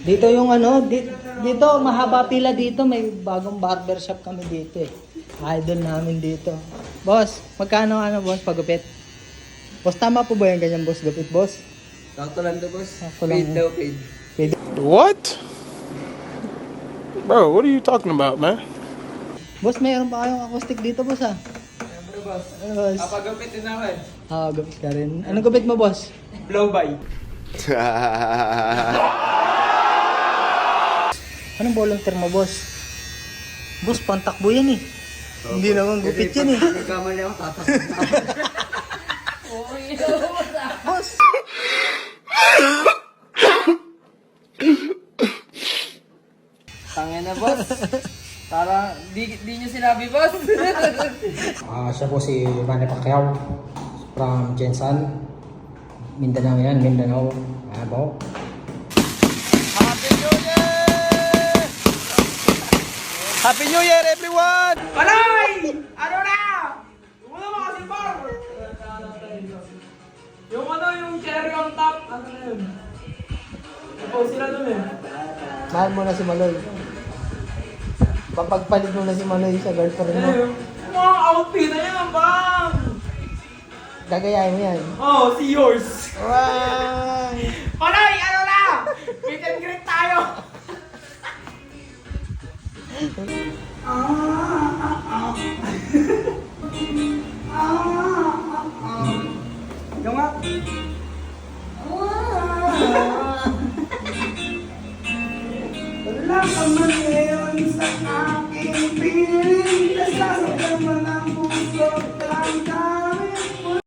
Dito yung ano, dito mahaba pila dito, may bagong barbershop kami dito eh. Idol namin dito. Boss, magkano ano boss pagupit? Boss, tama po ba yung ganyan boss gupit boss? Sakto lang to, boss. Sakto lang. Paid daw, paid. What? Bro, what are you talking about, man? Boss, mayroon pa kayong acoustic dito boss ah. Siyempre, boss. Ano boss? Kapagupit din ako eh. Gupit ka rin. Anong gupit mo boss? Blow by. Anong volunteer mo boss? Boss, pantakbo yan eh. Hindi naman gupit yan eh. Nagkamali ako, tatakot na ako. Boss! Tangin na, boss. Parang, di nyo sinabi, boss. Siya po si Manny Pacquiao from Jensan. Mindanao yan, Mindanao. Abo. Happy New Year! Happy New Year, everyone! Panoy! Ano na? Wala mo kasi bar. Yung ano, yung cherry on top. Ano na yun? Ipo sila dun eh. Mahal mo na si Maloy. Papagpalit mo na si Maloy sa girlfriend mo. Yung mga outfit na yan, bang! Gagayahin mo yan. Oh, see yours. Wow! Panoy, ano na? Meet and greet tayo. Yung nga. Wala ka man